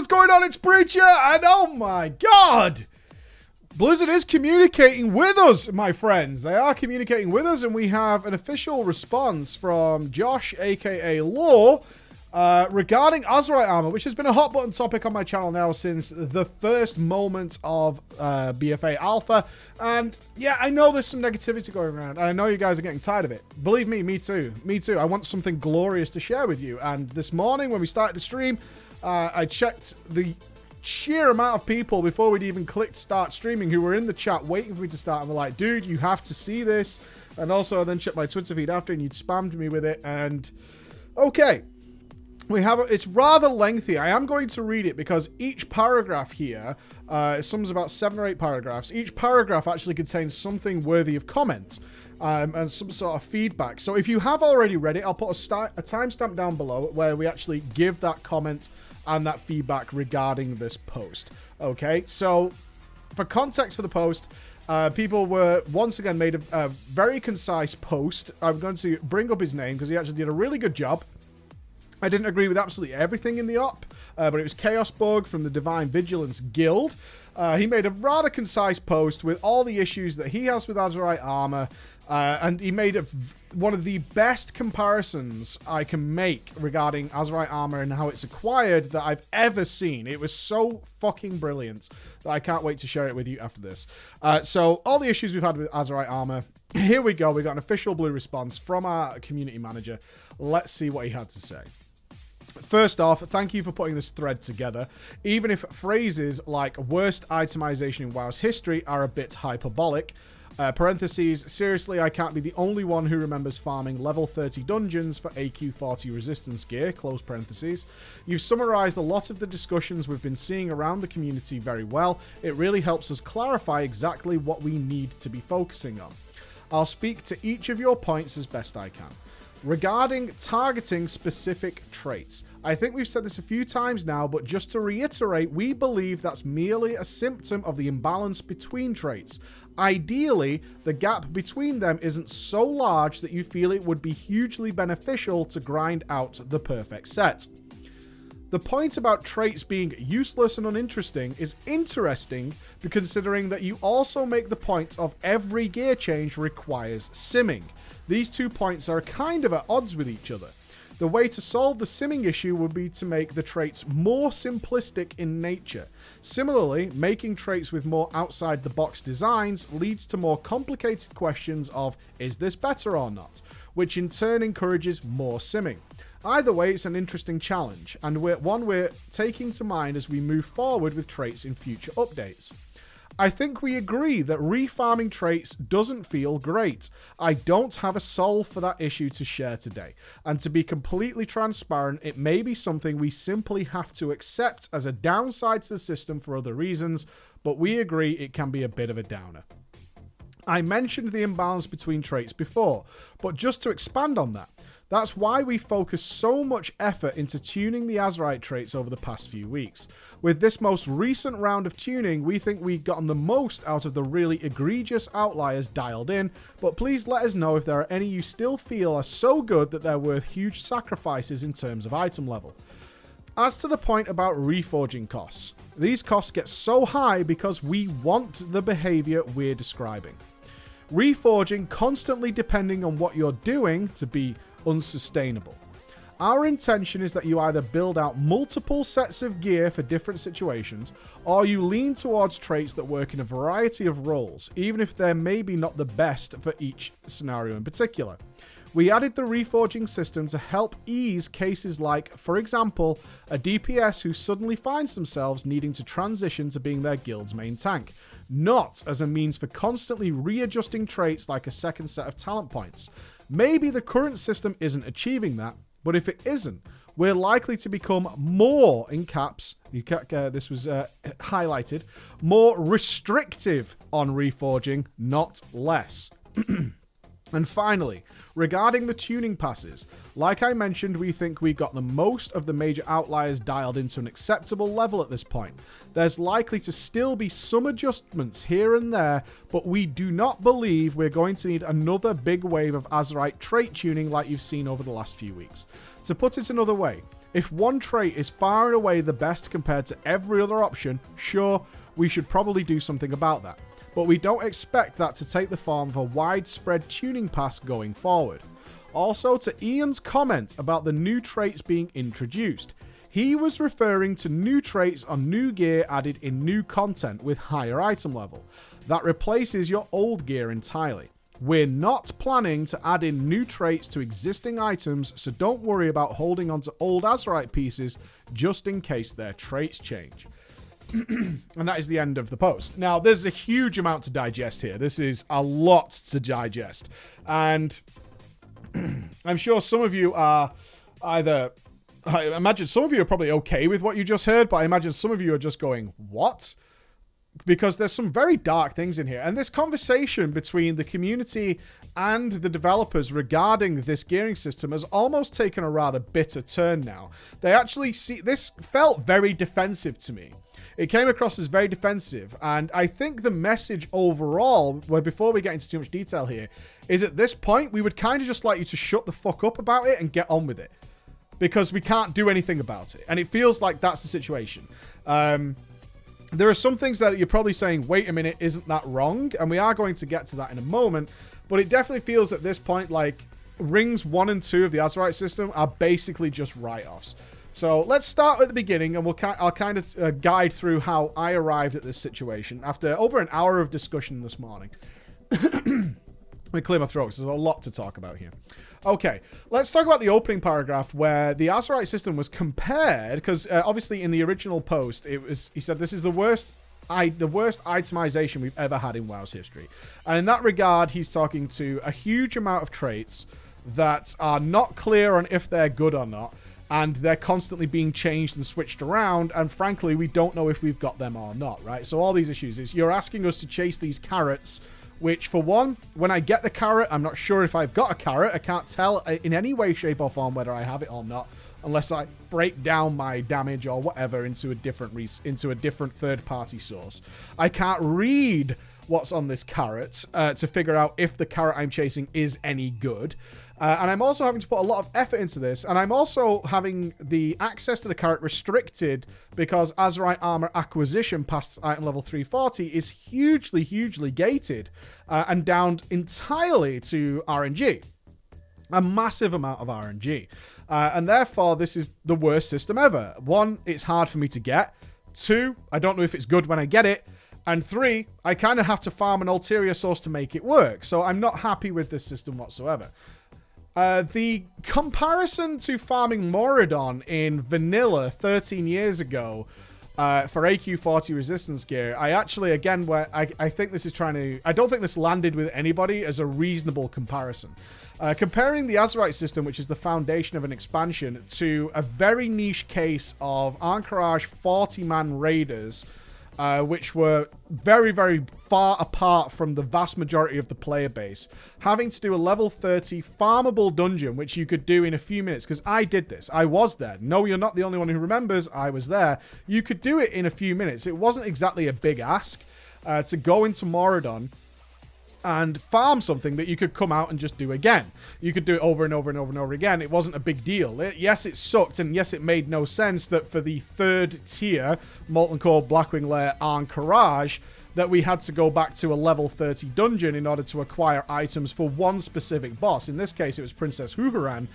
what's going on? It's Preacher, and oh my god! Blizzard is communicating with us, my friends. They are communicating with us, and we have an official response from Josh, aka Law, regarding Azerite Armor, which has been a hot button topic on my channel now since the first moment of BFA Alpha. And yeah, I know there's some negativity going around, and I know you guys are getting tired of it. Believe me, me too. Me too. I want something glorious to share with you. And this morning when we started the stream, I checked the sheer amount of people before we'd even clicked start streaming who were in the chat waiting for me to start, and were like, dude, you have to see this. And also I then checked my Twitter feed after, and you'd spammed me with it. And okay, we have it's rather lengthy. I am going to read it because each paragraph here, sums about 7 or 8 paragraphs. Each paragraph actually contains something worthy of comment and some sort of feedback. So if you have already read it, I'll put a timestamp down below where we actually give that comment and that feedback regarding this post. Okay, so for context for the post, people were once again made a very concise post. I'm going to bring up his name because he actually did a really good job. I didn't agree with absolutely everything in the op, but it was Chaos Bug from the Divine Vigilance Guild. He made a rather concise post with all the issues that he has with Azerite Armor, and he made one of the best comparisons I can make regarding Azerite Armor and how it's acquired that I've ever seen. It was so fucking brilliant that I can't wait to share it with you after this. So all the issues we've had with Azerite Armor, here we go. We got an official blue response from our community manager. Let's see what he had to say. First off, thank you for putting this thread together, even if phrases like worst itemization in WoW's history are a bit hyperbolic. Parentheses, seriously, I can't be the only one who remembers farming level 30 dungeons for AQ40 resistance gear, close parentheses. You've summarized a lot of the discussions we've been seeing around the community very well. It really helps us clarify exactly what we need to be focusing on. I'll speak to each of your points as best I can. Regarding targeting specific traits, I think we've said this a few times now, but just to reiterate, we believe that's merely a symptom of the imbalance between traits. Ideally, the gap between them isn't so large that you feel it would be hugely beneficial to grind out the perfect set. The point about traits being useless and uninteresting is interesting, considering that you also make the point of every gear change requires simming. These 2 points are kind of at odds with each other. The way to solve the simming issue would be to make the traits more simplistic in nature. Similarly, making traits with more outside-the-box designs leads to more complicated questions of, is this better or not? Which in turn encourages more simming. Either way, it's an interesting challenge, and one we're taking to mind as we move forward with traits in future updates. I think we agree that refarming traits doesn't feel great. I don't have a solve for that issue to share today. And to be completely transparent, it may be something we simply have to accept as a downside to the system for other reasons, but we agree it can be a bit of a downer. I mentioned the imbalance between traits before, but just to expand on that, that's why we focus so much effort into tuning the Azerite traits over the past few weeks. With this most recent round of tuning, we think we've gotten the most out of the really egregious outliers dialed in, but please let us know if there are any you still feel are so good that they're worth huge sacrifices in terms of item level. As to the point about reforging costs, these costs get so high because we want the behavior we're describing. Reforging constantly depending on what you're doing to be unsustainable. Our intention is that you either build out multiple sets of gear for different situations, or you lean towards traits that work in a variety of roles, even if they're maybe not the best for each scenario in particular. We added the reforging system to help ease cases like, for example, a DPS who suddenly finds themselves needing to transition to being their guild's main tank, not as a means for constantly readjusting traits like a second set of talent points. Maybe the current system isn't achieving that, but if it isn't, we're likely to become more, in caps, this was highlighted, more restrictive on reforging, not less. And finally, regarding the tuning passes, like I mentioned, we think we got the most of the major outliers dialed into an acceptable level at this point. There's likely to still be some adjustments here and there, but we do not believe we're going to need another big wave of Azerite trait tuning like you've seen over the last few weeks. To put it another way, If one trait is far and away the best compared to every other option, sure, we should probably do something about that. But we don't expect that to take the form of a widespread tuning pass going forward. Also, to Ian's comment about the new traits being introduced, he was referring to new traits on new gear added in new content with higher item level. That replaces your old gear entirely. We're not planning to add in new traits to existing items, so don't worry about holding onto old Azerite pieces just in case their traits change. And that is the end of the post. Now, there's a huge amount to digest here. This is a lot to digest. And I'm sure some of you are I imagine some of you are probably okay with what you just heard, but I imagine some of you are just going, what? Because there's some very dark things in here. And this conversation between the community and the developers regarding this gearing system has almost taken a rather bitter turn now. They actually see... This felt very defensive to me. It came across as very defensive. And I think the message overall, where before we get into too much detail here, is at this point, we would kind of just like you to shut the fuck up about it and get on with it. Because we can't do anything about it. And it feels like that's the situation. There are some things that you're probably saying, wait a minute, isn't that wrong? And we are going to get to that in a moment. But it definitely feels at this point like rings 1 and 2 of the Azerite system are basically just write-offs. So let's start at the beginning, and I'll kind of guide through how I arrived at this situation after over an hour of discussion this morning. Let me clear my throat, because there's a lot to talk about here. Okay, let's talk about the opening paragraph where the Azerite system was compared, because obviously in the original post, he said this is the worst itemization we've ever had in WoW's history. And in that regard, he's talking to a huge amount of traits that are not clear on if they're good or not, and they're constantly being changed and switched around, and frankly, we don't know if we've got them or not, right? So all these issues is you're asking us to chase these carrots, which, for one, when I get the carrot, I'm not sure if I've got a carrot. I can't tell in any way, shape, or form whether I have it or not, unless I break down my damage or whatever into a different third-party source. I can't read what's on this carrot to figure out if the carrot I'm chasing is any good. And I'm also having to put a lot of effort into this, and I'm also having the access to the carrot restricted because Azerite Armor acquisition past item level 340 is hugely, hugely gated and down entirely to RNG. A massive amount of RNG. And therefore, this is the worst system ever. 1, it's hard for me to get. 2, I don't know if it's good when I get it. And 3, I kind of have to farm an ulterior source to make it work. So I'm not happy with this system whatsoever. The comparison to farming Moradon in vanilla 13 years ago for AQ40 resistance gear, I actually, again, I think this is I don't think this landed with anybody as a reasonable comparison. Comparing the Azerite system, which is the foundation of an expansion, to a very niche case of Encourage 40-man raiders, which were very, very far apart from the vast majority of the player base. Having to do a level 30 farmable dungeon, which you could do in a few minutes, because I did this. I was there. No, you're not the only one who remembers. I was there. You could do it in a few minutes. It wasn't exactly a big ask to go into Moradon and farm something that you could come out and just do again. You could do it over and over and over and over again. It wasn't a big deal. Yes, it sucked, and yes, it made no sense that for the 3rd tier Molten Core Blackwing Lair Encourage that we had to go back to a level 30 dungeon in order to acquire items for one specific boss. In this case, it was Princess Huhuran,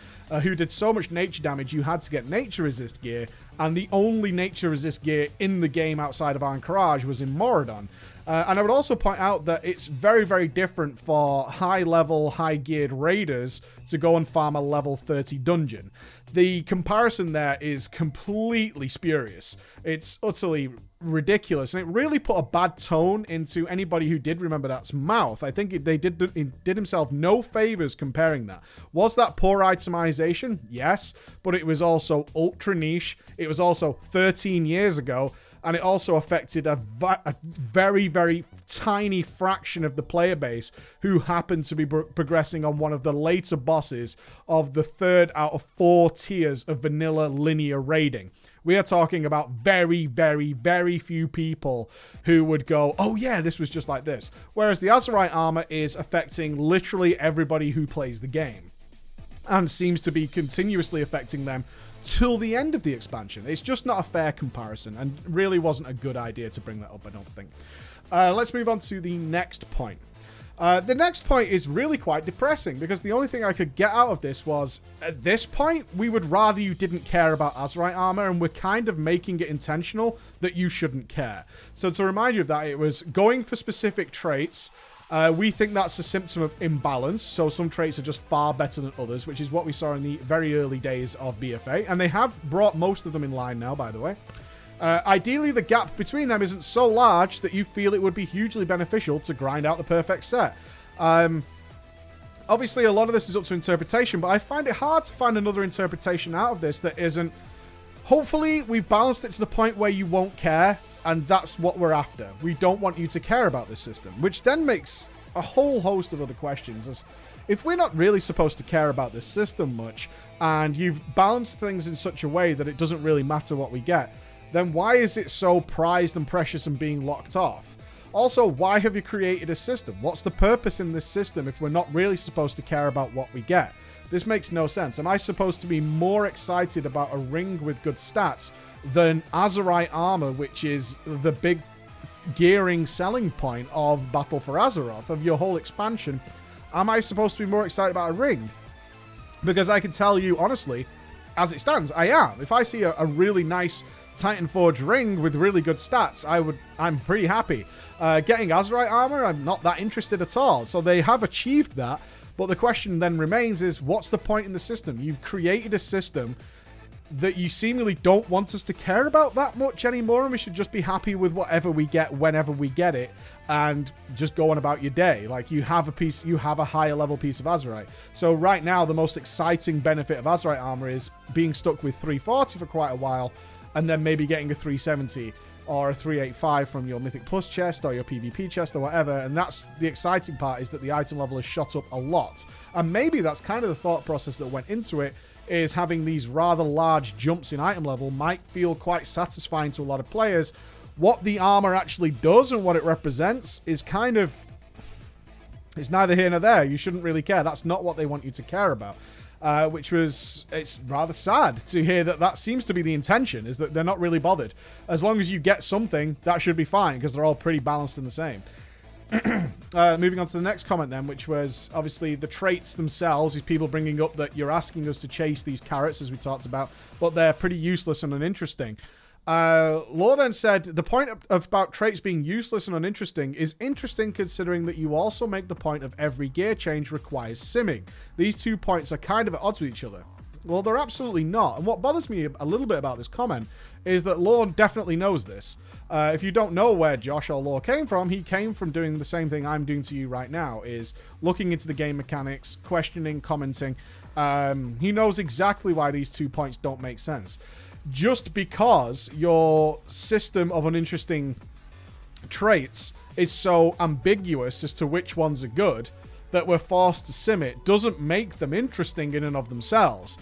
who did so much nature damage you had to get nature resist gear, and the only nature resist gear in the game outside of Encourage was in Moradon. And I would also point out that it's very, very different for high-level, high-geared raiders to go and farm a level 30 dungeon. The comparison there is completely spurious. It's utterly ridiculous, and it really put a bad tone into anybody who did remember that's mouth. I think he did himself no favors comparing that. Was that poor itemization? Yes, but it was also ultra niche. It was also 13 years ago, and it also affected a very, very tiny fraction of the player base who happened to be progressing on one of the later bosses of the 3rd out of 4 tiers of vanilla linear raiding. We are talking about very, very, very few people who would go, oh yeah, this was just like this. Whereas the Azerite Armor is affecting literally everybody who plays the game. and seems to be continuously affecting them till the end of the expansion. It's just not a fair comparison, and really wasn't a good idea to bring that up, I don't think. Let's move on to the next point. The next point is really quite depressing, because the only thing I could get out of this was, at this point, we would rather you didn't care about Azerite Armor, and we're kind of making it intentional that you shouldn't care. So to remind you of that, it was going for specific traits. We think that's a symptom of imbalance, so some traits are just far better than others, which is what we saw in the very early days of BFA, and they have brought most of them in line now, by the way. Ideally, the gap between them isn't so large that you feel it would be hugely beneficial to grind out the perfect set. Obviously, a lot of this is up to interpretation, but I find it hard to find another interpretation out of this that isn't... Hopefully, we've balanced it to the point where you won't care, and that's what we're after. We don't want you to care about this system, which then makes a whole host of other questions. As if we're not really supposed to care about this system much, and you've balanced things in such a way that it doesn't really matter what we get, then why is it so prized and precious and being locked off? Also, why have you created a system? What's the purpose in this system if we're not really supposed to care about what we get? This makes no sense. Am I supposed to be more excited about a ring with good stats than Azerite Armor, which is the big gearing selling point of Battle for Azeroth, of your whole expansion? Am I supposed to be more excited about a ring? Because I can tell you, honestly, as it stands, I am. If I see a really nice Titan Forge ring with really good stats, I'm pretty happy. Getting Azerite Armor, I'm not that interested at all. So they have achieved that, but the question then remains is, what's the point in the system? You've created a system that you seemingly don't want us to care about that much anymore, and we should just be happy with whatever we get whenever we get it, and just go on about your day. Like, you have a higher level piece of Azerite. So right now, the most exciting benefit of Azerite Armor is being stuck with 340 for quite a while, and then maybe getting a 370 or a 385 from your Mythic Plus chest or your PvP chest or whatever. And that's the exciting part, is that the item level has shot up a lot. And maybe that's kind of the thought process that went into it, is having these rather large jumps in item level might feel quite satisfying to a lot of players. What the armor actually does and what it represents is kind of... it's neither here nor there. You shouldn't really care. That's not what they want you to care about. It's rather sad to hear that that seems to be the intention, is that they're not really bothered. As long as you get something, that should be fine, because they're all pretty balanced and the same. Moving on to the next comment then, which was obviously the traits themselves. These people bringing up that you're asking us to chase these carrots, as we talked about, but they're pretty useless and uninteresting. Law then said, the point about traits being useless and uninteresting is interesting, considering that you also make the point of every gear change requires simming. These 2 points are kind of at odds with each other. Well, they're absolutely not. And what bothers me a little bit about this comment is that Law definitely knows this. If you don't know where Josh or Law came from, he came from doing the same thing I'm doing to you right now, is looking into the game mechanics, questioning, commenting. He knows exactly why these 2 points don't make sense. Just because your system of uninteresting traits is so ambiguous as to which ones are good that we're forced to sim it doesn't make them interesting in and of themselves.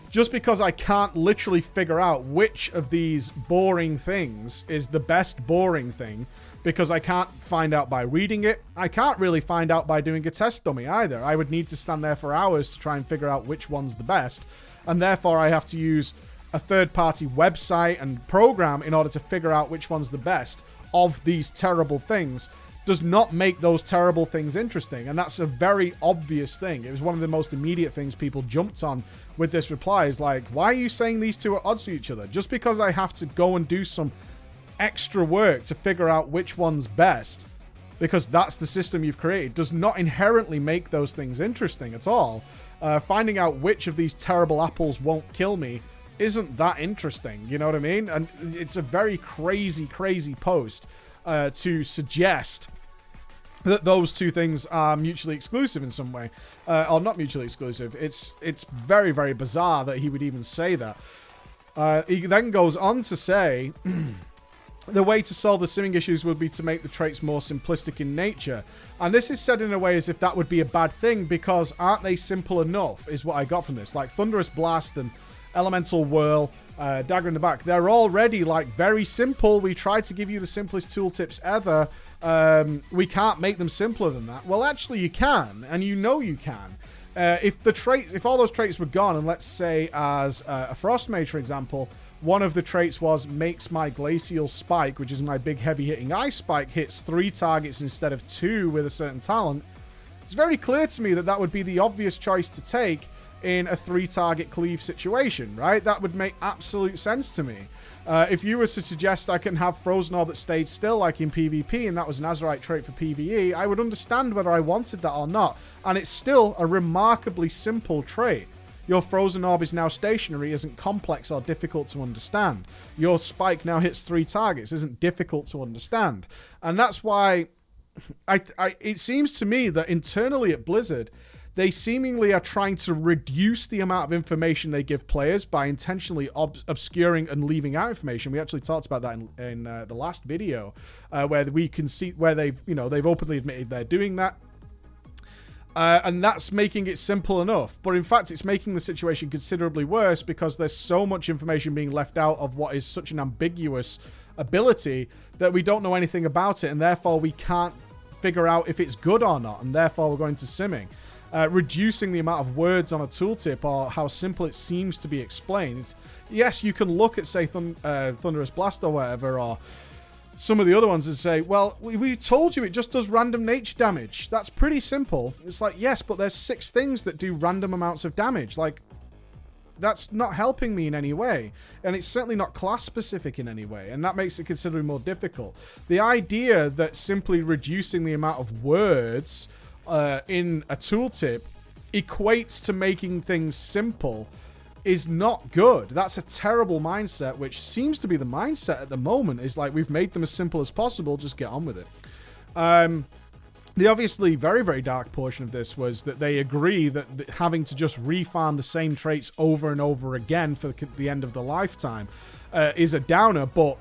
Just because I can't literally figure out which of these boring things is the best boring thing, because I can't find out by reading it. I can't really find out by doing a test dummy either. I would need to stand there for hours to try and figure out which one's the best, and therefore I have to use a third-party website and program in order to figure out which one's the best of these terrible things. Does not make those terrible things interesting, and that's a very obvious thing. It was one of the most immediate things people jumped on with this reply, is like, why are you saying these two are odds to each other? Just because I have to go and do some extra work to figure out which one's best, because that's the system you've created, does not inherently make those things interesting at all. Finding out which of these terrible apples won't kill me isn't that interesting, you know what I mean? And it's a very crazy, crazy post to suggest that those two things are mutually exclusive in some way, or not mutually exclusive. It's very, very bizarre that he would even say that. He then goes on to say, the way to solve the simming issues would be to make the traits more simplistic in nature. And this is said in a way as if that would be a bad thing, because aren't they simple enough, is what I got from this. Like Thunderous Blast and Elemental Whirl, Dagger in the Back, they're already like very simple. We tried to give you the simplest tooltips ever. We can't make them simpler than that. Well, actually you can, and you know you can. If all those traits were gone, and let's say as a Frost Mage, for example, one of the traits was makes my Glacial Spike, which is my big heavy-hitting ice spike, hits 3 targets instead of 2 with a certain talent, it's very clear to me that that would be the obvious choice to take in a 3-target cleave situation, right? That would make absolute sense to me. If you were to suggest I can have Frozen Orb that stayed still like in PvP and that was an Azerite trait for PvE, I would understand whether I wanted that or not. And it's still a remarkably simple trait. Your Frozen Orb is now stationary, isn't complex or difficult to understand. Your Spike now hits 3 targets, isn't difficult to understand. And that's why it seems to me that internally at Blizzard, they seemingly are trying to reduce the amount of information they give players by intentionally obscuring and leaving out information. We actually talked about that in the last video, where we can see where they've openly admitted they're doing that. And that's making it simple enough. But in fact, it's making the situation considerably worse because there's so much information being left out of what is such an ambiguous ability that we don't know anything about it, and therefore we can't figure out if it's good or not, and therefore we're going to simming. Reducing the amount of words on a tooltip or how simple it seems to be explained. Yes, you can look at, say, Thunderous Blast or whatever, or some of the other ones and say, well, we told you it just does random nature damage. That's pretty simple. It's like, yes, but there's 6 things that do random amounts of damage. Like, that's not helping me in any way. And it's certainly not class-specific in any way. And that makes it considerably more difficult. The idea that simply reducing the amount of words in a tooltip equates to making things simple is not good. That's a terrible mindset, which seems to be the mindset at the moment, is like, we've made them as simple as possible, just get on with it. The obviously very, very dark portion of this was that they agree that having to just refarm the same traits over and over again for the end of the lifetime is a downer, but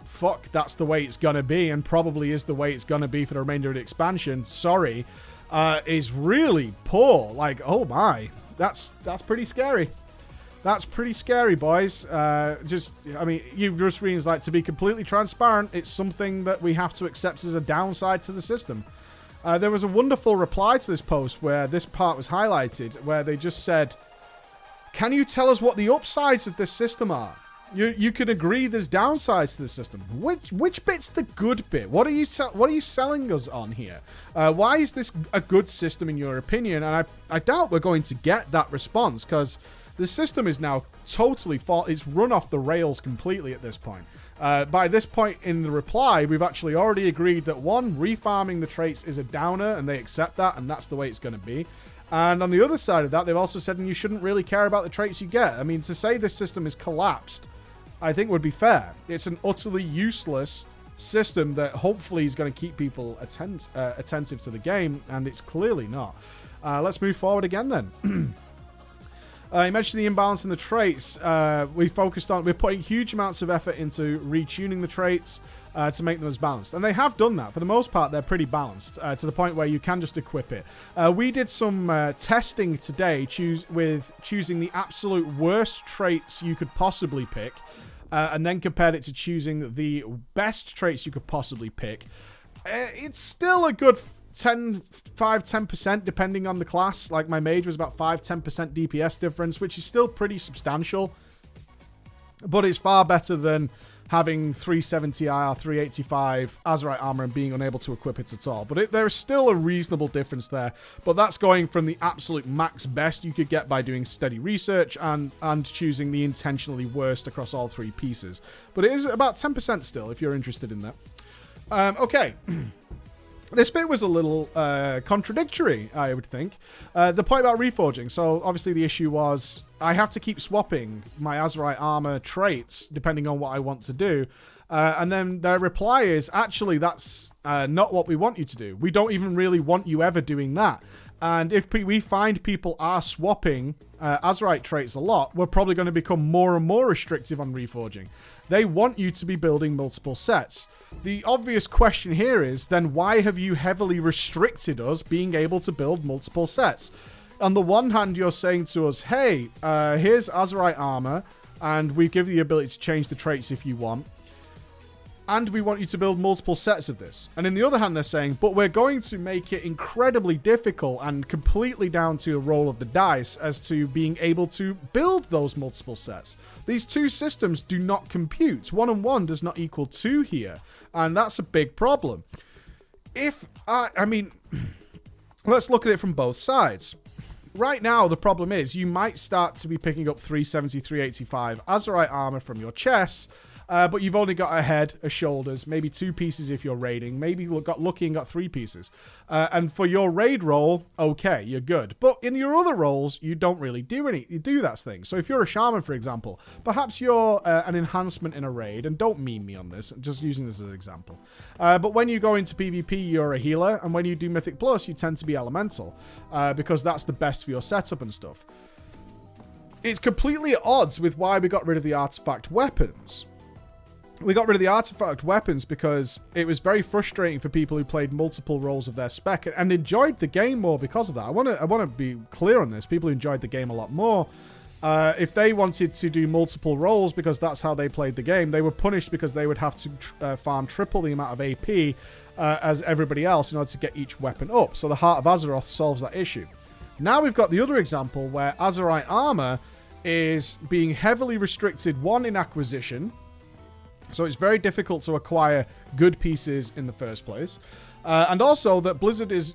fuck, that's the way it's gonna be, and probably is the way it's gonna be for the remainder of the expansion. Sorry. Is really poor. Like, oh my, that's pretty scary. That's pretty scary, boys. I mean, you just reading, like, to be completely transparent, it's something that we have to accept as a downside to the system. There was a wonderful reply to this post where this part was highlighted, where they just said, can you tell us what the upsides of this system are? You can agree there's downsides to the system. Which bit's the good bit? What are you selling us on here? Why is this a good system in your opinion? And I doubt we're going to get that response, because the system is now totally it's run off the rails completely at this point. By this point in the reply, we've actually already agreed that 1, refarming the traits is a downer, and they accept that, and that's the way it's going to be. And on the other side of that, they've also said, and you shouldn't really care about the traits you get. I mean, to say this system is collapsed, I think would be fair. It's an utterly useless system that hopefully is going to keep people attentive to the game, and it's clearly not. Let's move forward again then. You mentioned the imbalance in the traits. We're putting huge amounts of effort into retuning the traits to make them as balanced. And they have done that. For the most part, they're pretty balanced to the point where you can just equip it. We did some testing today choosing the absolute worst traits you could possibly pick, and then compared it to choosing the best traits you could possibly pick. It's still a good 5-10% depending on the class. Like, my mage was about 5-10% DPS difference, which is still pretty substantial, but it's far better than having 370 IR, 385 Azerite Armor and being unable to equip it at all. But there is still a reasonable difference there. But that's going from the absolute max best you could get by doing steady research and choosing the intentionally worst across all 3 pieces. But it is about 10% still, if you're interested in that. Okay. This bit was a little contradictory, I would think. The point about reforging. So, obviously, the issue was I have to keep swapping my Azerite Armor traits depending on what I want to do. And then their reply is, actually, that's not what we want you to do. We don't even really want you ever doing that. And if we find people are swapping Azerite traits a lot, we're probably going to become more and more restrictive on reforging. They want you to be building multiple sets. The obvious question here is, then why have you heavily restricted us being able to build multiple sets? On the one hand, you're saying to us, hey, here's Azerite Armor, and we give you the ability to change the traits if you want. and we want you to build multiple sets of this. And in the other hand, they're saying, but we're going to make it incredibly difficult and completely down to a roll of the dice as to being able to build those multiple sets. These two systems do not compute. 1 and 1 does not equal 2 here. And that's a big problem. I mean, let's look at it from both sides. Right now, the problem is you might start to be picking up 370, 385 Azerite armor from your chests, but you've only got a head, a shoulders, maybe 2 pieces if you're raiding. Maybe you got lucky and got 3 pieces. And for your raid roll, okay, you're good. But in your other rolls, you don't really do that thing. So if you're a shaman, for example, perhaps you're an enhancement in a raid, and don't meme me on this, I'm just using this as an example. But when you go into PvP, you're a healer, and when you do Mythic Plus, you tend to be elemental, because that's the best for your setup and stuff. It's completely at odds with why we got rid of the artifact weapons. We got rid of the artifact weapons because it was very frustrating for people who played multiple roles of their spec and enjoyed the game more because of that. I want to be clear on this. People who enjoyed the game a lot more. If they wanted to do multiple roles because that's how they played the game, they were punished because they would have to farm triple the amount of AP as everybody else in order to get each weapon up. So the Heart of Azeroth solves that issue. Now we've got the other example where Azerite Armor is being heavily restricted, one, in acquisition. So it's very difficult to acquire good pieces in the first place. And also that Blizzard is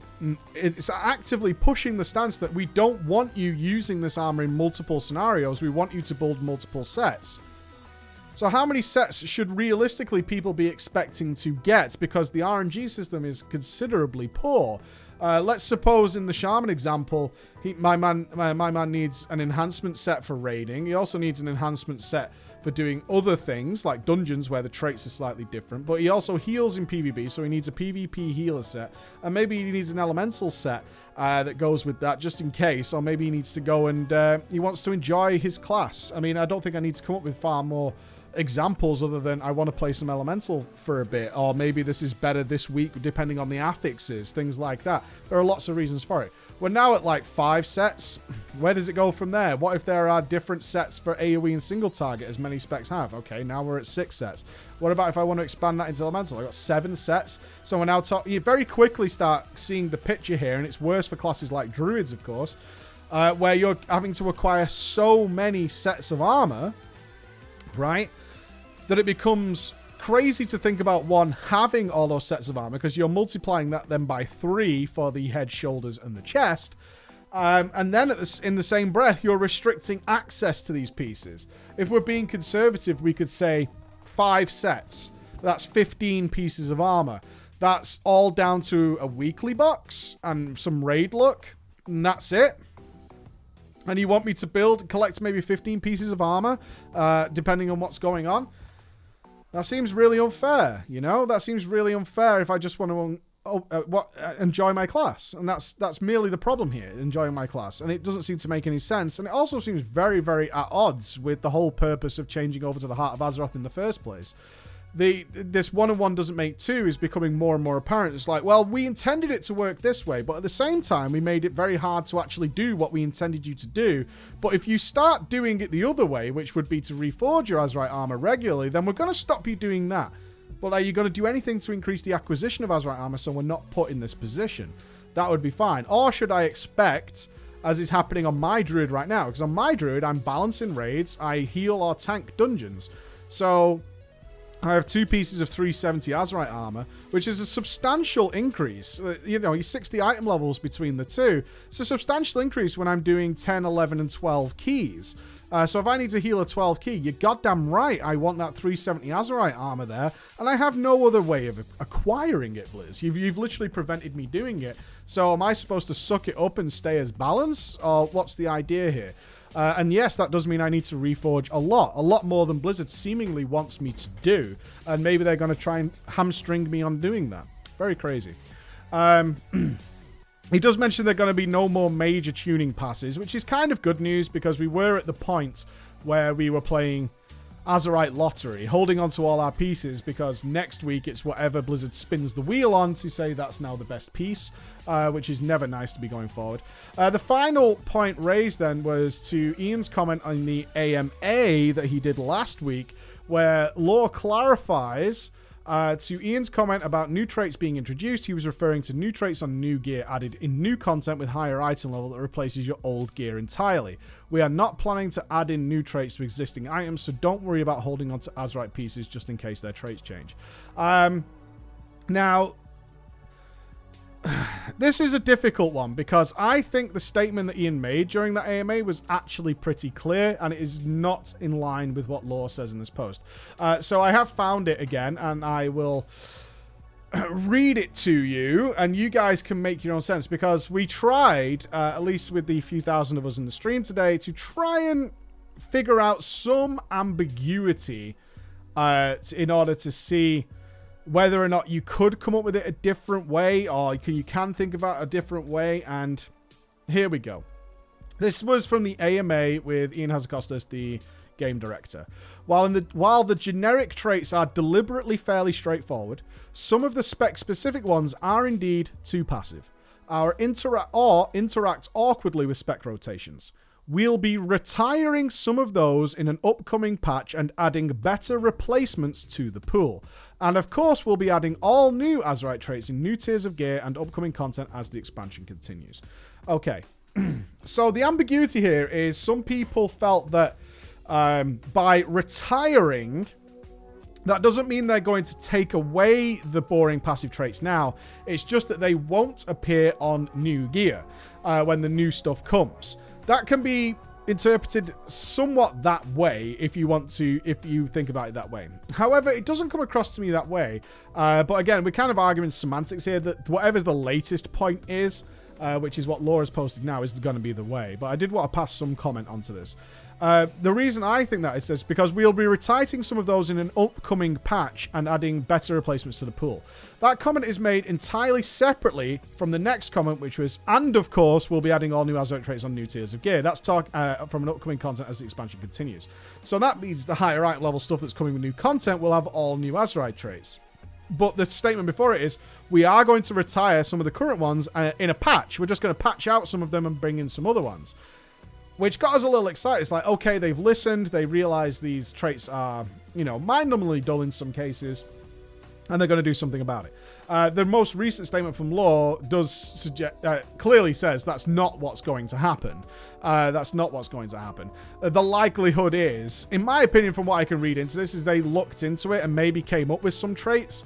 actively pushing the stance that we don't want you using this armor in multiple scenarios. We want you to build multiple sets. So how many sets should realistically people be expecting to get? Because the RNG system is considerably poor. Let's suppose in the Shaman example, my man needs an enhancement set for raiding. He also needs an enhancement set for doing other things like dungeons where the traits are slightly different, but he also heals in PvP, so he needs a PvP healer set, and maybe he needs an elemental set that goes with that just in case, or maybe he needs to go and he wants to enjoy his class. I mean, I don't think I need to come up with far more examples other than I want to play some elemental for a bit, or maybe this is better this week depending on the affixes, things like that. There are lots of reasons for it. We're now at like 5 sets. Where does it go from there? What if there are different sets for AoE and single target, as many specs have? Okay, now we're at 6 sets. What about if I want to expand that into elemental? I've got 7 sets. So we're now talking, you very quickly start seeing the picture here, and it's worse for classes like druids, of course, where you're having to acquire so many sets of armor, right, that it becomes crazy to think about one having all those sets of armor, because you're multiplying that then by 3 for the head, shoulders, and the chest. And then in the same breath, you're restricting access to these pieces. If we're being conservative, we could say 5 sets. That's 15 pieces of armor. That's all down to a weekly box and some raid luck, and that's it. And you want me to collect maybe 15 pieces of armor, depending on what's going on? That seems really unfair, you know? That seems really unfair if I just want to enjoy my class. And that's merely the problem here, enjoying my class. And it doesn't seem to make any sense. And it also seems very, very at odds with the whole purpose of changing over to the Heart of Azeroth in the first place. This 1 and 1 doesn't make 2 is becoming more and more apparent. It's like, well, we intended it to work this way, but at the same time, we made it very hard to actually do what we intended you to do. But if you start doing it the other way, which would be to reforge your Azerite armor regularly, then we're going to stop you doing that. But are you going to do anything to increase the acquisition of Azerite armor so we're not put in this position? That would be fine. Or should I expect, as is happening on my druid right now, because on my druid, I'm balancing raids, I heal or tank dungeons. So I have 2 pieces of 370 Azerite armor, which is a substantial increase. You know, 60 item levels between the two. It's a substantial increase when I'm doing 10, 11, and 12 keys. So if I need to heal a 12 key, you're goddamn right I want that 370 Azerite armor there, and I have no other way of acquiring it, Blizz. You've literally prevented me doing it. So am I supposed to suck it up and stay as balance, or what's the idea here? And yes, that does mean I need to reforge a lot more than Blizzard seemingly wants me to do. And maybe they're going to try and hamstring me on doing that. Very crazy. He does mention there are going to be no more major tuning passes, which is kind of good news because we were at the point where we were playing Azerite Lottery, holding on to all our pieces because next week it's whatever Blizzard spins the wheel on to say that's now the best piece, which is never nice to be going forward. The final point raised then was to Ian's comment on the AMA that he did last week, where lore clarifies To Ian's comment about new traits being introduced, he was referring to new traits on new gear added in new content with higher item level that replaces your old gear entirely. We are not planning to add in new traits to existing items, so don't worry about holding on to Azerite pieces just in case their traits change. Now, this is a difficult one because I think the statement that Ian made during that AMA was actually pretty clear, and it is not in line with what lore says in this post. So I have found it again, and I will read it to you, and you guys can make your own sense, because we tried, at least with the few thousand of us in the stream today, to try and figure out some ambiguity in order to see whether or not you could come up with it a different way, or you can think about a different way. And here we go. This was from the AMA with Ian Hazacostas, the game director. While the generic traits are deliberately fairly straightforward, some of the spec-specific ones are indeed too passive, or interact awkwardly with spec rotations. We'll be retiring some of those in an upcoming patch and adding better replacements to the pool. And of course, we'll be adding all new Azerite traits in new tiers of gear and upcoming content as the expansion continues. Okay, so the ambiguity here is some people felt that by retiring, that doesn't mean they're going to take away the boring passive traits now. It's just that they won't appear on new gear when the new stuff comes. That can be interpreted somewhat that way if you think about it that way. However, it doesn't come across to me that way. But again, we're kind of arguing semantics here, that whatever the latest point is, which is what Laura's posted now, is going to be the way. But I did want to pass some comment onto this. The reason I think that is because we'll be retiting some of those in an upcoming patch and adding better replacements to the pool. That comment is made entirely separately from the next comment, which was, and of course, we'll be adding all new Azerite traits on new tiers of gear. That's talk from an upcoming content as the expansion continues. So that means the higher item level stuff that's coming with new content will have all new Azerite traits. But the statement before it is, we are going to retire some of the current ones in a patch. We're just going to patch out some of them and bring in some other ones. Which got us a little excited. It's like, okay, they've listened. They realize these traits are, mind-numbingly dull in some cases. And they're going to do something about it. The most recent statement from Lore does suggest, clearly says that's not what's going to happen. That's not what's going to happen. The likelihood is, in my opinion, from what I can read into this, is they looked into it and maybe came up with some traits.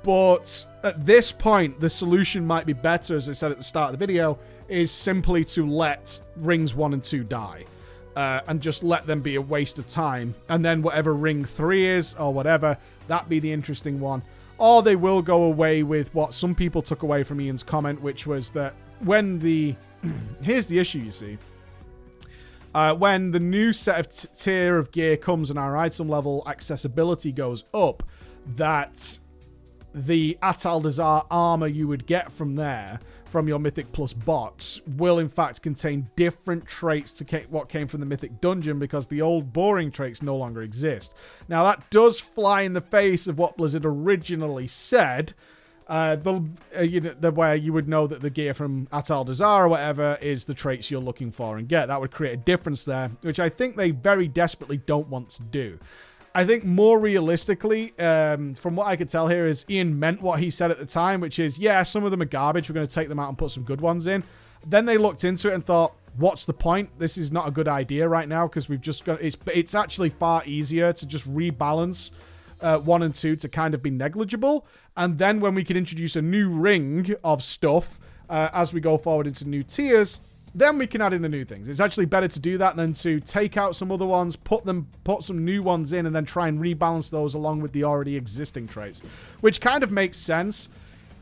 But at this point, the solution might be better, as I said at the start of the video, is simply to let rings 1 and 2 die. And just let them be a waste of time. And then whatever ring 3 is, or whatever, that be the interesting one. Or they will go away with what some people took away from Ian's comment, which was that when the... Here's the issue, you see. When the new set of tier of gear comes and our item level accessibility goes up, that the Azerite Armor you would get from there, from your Mythic Plus box, will in fact contain different traits to what came from the Mythic Dungeon, because the old boring traits no longer exist. Now that does fly in the face of what Blizzard originally said, where you would know that the gear from Azerite or whatever is the traits you're looking for and get. That would create a difference there, which I think they very desperately don't want to do. I think more realistically, from what I could tell here, is Ian meant what he said at the time, which is, yeah, some of them are garbage. We're going to take them out and put some good ones in. Then they looked into it and thought, what's the point? This is not a good idea right now, because we've just got... It's actually far easier to just rebalance 1 and 2 to kind of be negligible. And then when we can introduce a new ring of stuff as we go forward into new tiers, then we can add in the new things. It's actually better to do that than to take out some other ones, put some new ones in, and then try and rebalance those along with the already existing traits, which kind of makes sense.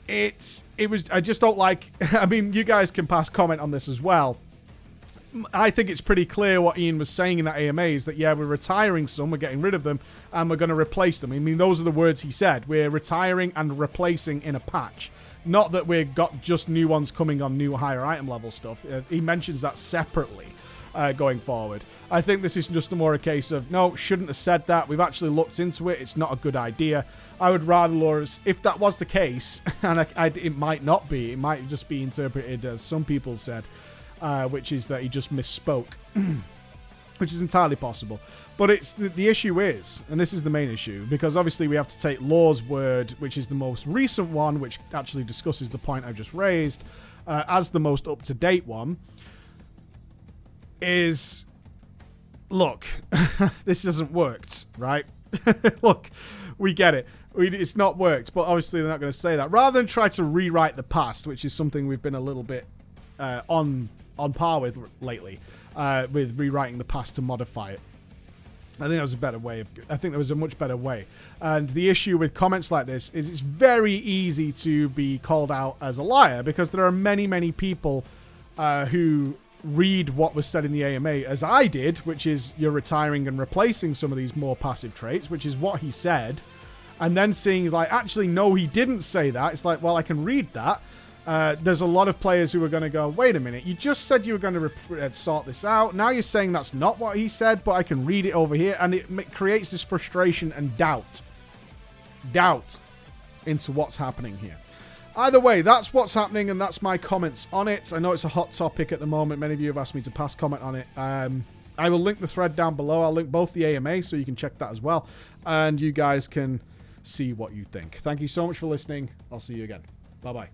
I just don't like... I mean, you guys can pass comment on this as well. I think it's pretty clear what Ian was saying in that AMA is that, yeah, we're retiring some, we're getting rid of them, and we're going to replace them. I mean, those are the words he said. We're retiring and replacing in a patch. Not that we've got just new ones coming on new higher item level stuff. He mentions that separately going forward. I think this is just more a case of, no, shouldn't have said that. We've actually looked into it. It's not a good idea. I would rather, Laura's, if that was the case, and it might not be, it might just be interpreted as some people said, which is that he just misspoke. which is entirely possible. But it's the issue is, and this is the main issue, because obviously we have to take Law's word, which is the most recent one, which actually discusses the point I've just raised, as the most up-to-date one, is, look, this hasn't worked, right? Look, we get it. It's not worked, but obviously they're not going to say that. Rather than try to rewrite the past, which is something we've been a little bit on par with lately, with rewriting the past to modify it. I think there was a better way. I think there was a much better way. And the issue with comments like this is it's very easy to be called out as a liar, because there are many, many people who read what was said in the AMA as I did, which is you're retiring and replacing some of these more passive traits, which is what he said, and then seeing like, actually, no, he didn't say that. It's like, well, I can read that. There's a lot of players who are going to go, wait a minute, you just said you were going to sort this out. Now you're saying that's not what he said, but I can read it over here. And it creates this frustration and doubt into what's happening here. Either way, that's what's happening, and that's my comments on it. I know it's a hot topic at the moment. Many of you have asked me to pass comment on it. I will link the thread down below. I'll link both the AMA, so you can check that as well. And you guys can see what you think. Thank you so much for listening. I'll see you again. Bye-bye.